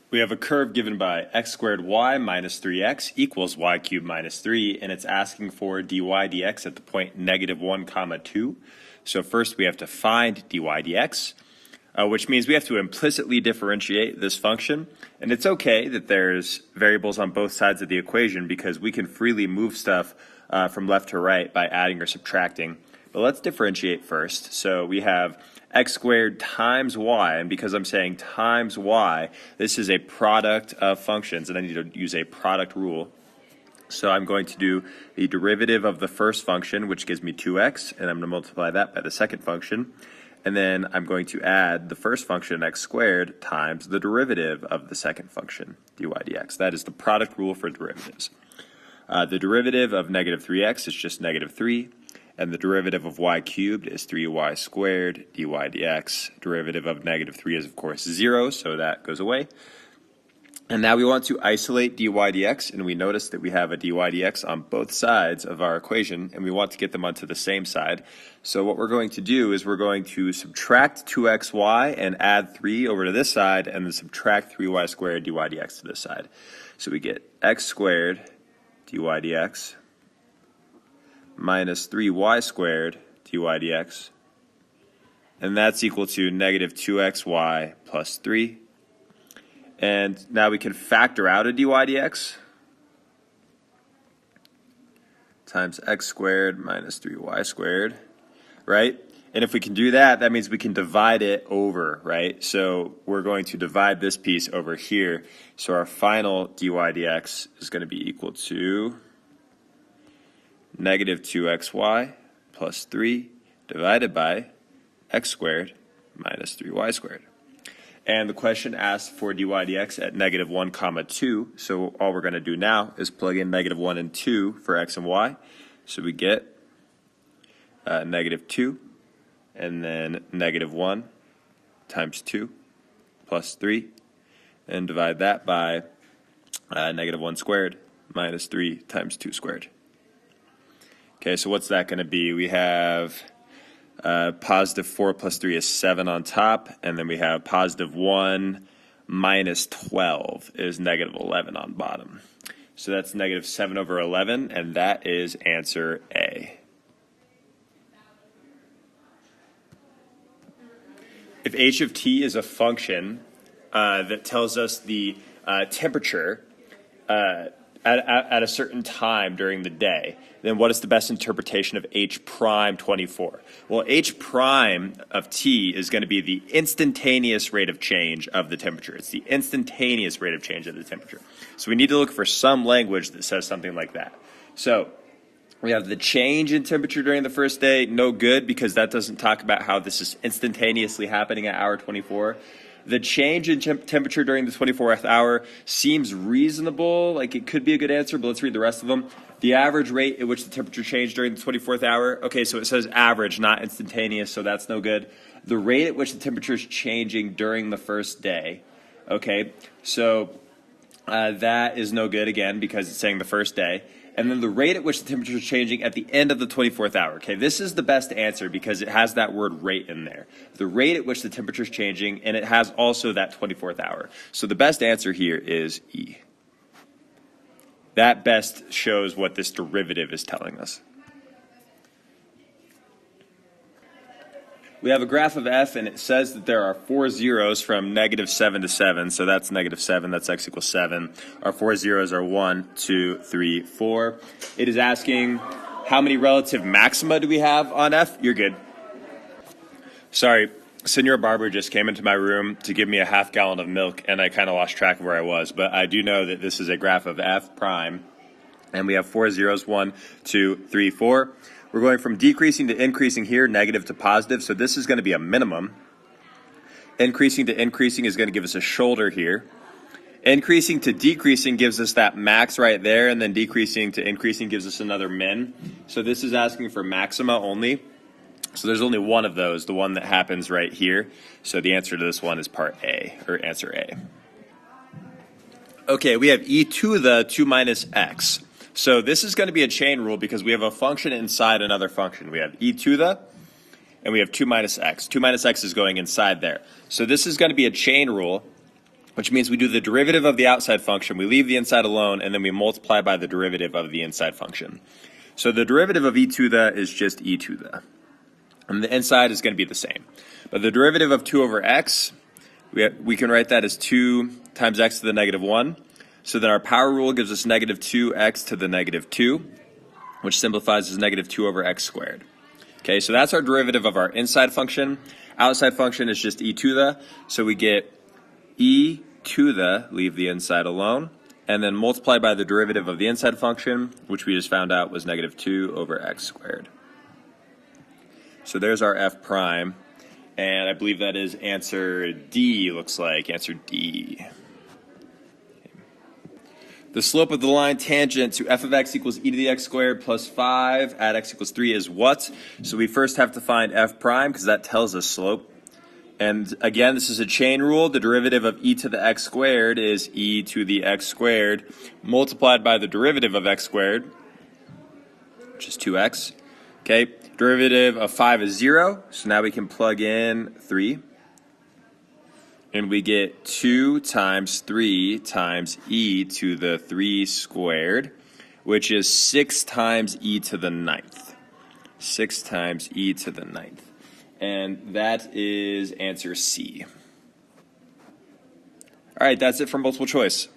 We have a curve given by x squared y minus 3x equals y cubed minus 3, and it's asking for dy dx at the point -1 comma 2. So first we have to find dy dx, which means we have to implicitly differentiate this function. And it's okay that there's variables on both sides of the equation because we can freely move stuff from left to right by adding or subtracting. But let's differentiate first. So we have x squared times y, and because I'm saying times y, this is a product of functions, and I need to use a product rule. So I'm going to do the derivative of the first function, which gives me 2x, and I'm going to multiply that by the second function. And then I'm going to add the first function, x squared, times the derivative of the second function, dy dx. That is the product rule for derivatives. The derivative of -3x is just -3. And the derivative of y cubed is 3y squared dy dx. Derivative of -3 is, of course, 0, so that goes away. And now we want to isolate dy dx, and we notice that we have a dy dx on both sides of our equation, and we want to get them onto the same side. So what we're going to do is we're going to subtract 2xy and add 3 over to this side, and then subtract 3y squared dy dx to this side. So we get x squared dy dx minus 3y squared dy dx, and that's equal to -2xy plus 3. And now we can factor out a dy dx times x squared minus 3y squared, right? And if we can do that, that means we can divide it over, right? So we're going to divide this piece over here. So our final dy dx is going to be equal to -2xy plus 3 divided by x squared minus 3y squared. And the question asks for dy dx at -1 comma 2. So all we're going to do now is plug in -1 and 2 for x and y. So we get -2 and then -1 times 2 plus 3, and divide that by -1 squared minus 3 times 2 squared. Okay, so what's that going to be? We have positive 4 plus 3 is 7 on top, and then we have positive 1 minus 12 is -11 on bottom. So that's -7 over 11, and that is answer A. If h of t is a function that tells us the temperature at a certain time during the day, then what is the best interpretation of h prime 24? Well, h prime of t is going to be the instantaneous rate of change of the temperature. It's the instantaneous rate of change of the temperature. So we need to look for some language that says something like that. So we have the change in temperature during the first day, no good, because that doesn't talk about how this is instantaneously happening at hour 24. The change in temperature during the 24th hour seems reasonable, like it could be a good answer, but let's read the rest of them. The average rate at which the temperature changed during the 24th hour, okay, so it says average, not instantaneous, so that's no good. The rate at which the temperature is changing during the first day, okay, so that is no good again because it's saying the first day. And then the rate at which the temperature is changing at the end of the 24th hour. Okay, this is the best answer because it has that word rate in there. The rate at which the temperature is changing, and it has also that 24th hour. So the best answer here is E. That best shows what this derivative is telling us. We have a graph of f, and it says that there are 4 zeros from -7 to 7. So that's -7, that's x equals 7. Our 4 zeros are 1, 2, 3, 4. It is asking how many relative maxima do we have on f? You're good. Sorry, Senor Barber just came into my room to give me a half gallon of milk, and I kind of lost track of where I was. But I do know that this is a graph of f prime, and we have 4 zeros, 1, 2, 3, 4. We're going from decreasing to increasing here, negative to positive, so this is going to be a minimum. Increasing to increasing is going to give us a shoulder here. Increasing to decreasing gives us that max right there, and then decreasing to increasing gives us another min. So this is asking for maxima only. So there's only one of those, the one that happens right here. So the answer to this one is part A, or answer A. Okay, we have e to the 2 minus x. So this is going to be a chain rule because we have a function inside another function. We have e to the, and we have 2 minus x. 2 minus x is going inside there. So this is going to be a chain rule which means we do the derivative of the outside function, we leave the inside alone, and then we multiply by the derivative of the inside function. So the derivative of e to the is just e to the, and the inside is going to be the same. But the derivative of 2 over x, we can write that as 2 times x to the negative 1. So then our power rule gives us negative 2x to the negative 2, which simplifies as negative 2 over x squared. Okay, so that's our derivative of our inside function. Outside function is just e to the, so we get e to the, leave the inside alone, and then multiply by the derivative of the inside function, which we just found out was negative 2 over x squared. So there's our f prime, and I believe that is answer D, looks like, answer D. The slope of the line tangent to f of x equals e to the x squared plus 5 at x equals 3 is what? So we first have to find f prime because that tells us slope. And again, this is a chain rule. The derivative of e to the x squared is e to the x squared multiplied by the derivative of x squared, which is 2x. Okay, derivative of 5 is 0, so now we can plug in 3. And we get 2 times 3 times e to the 3 squared, which is 6 times e to the 9th. 6 times e to the 9th. And that is answer C. All right, that's it for multiple choice.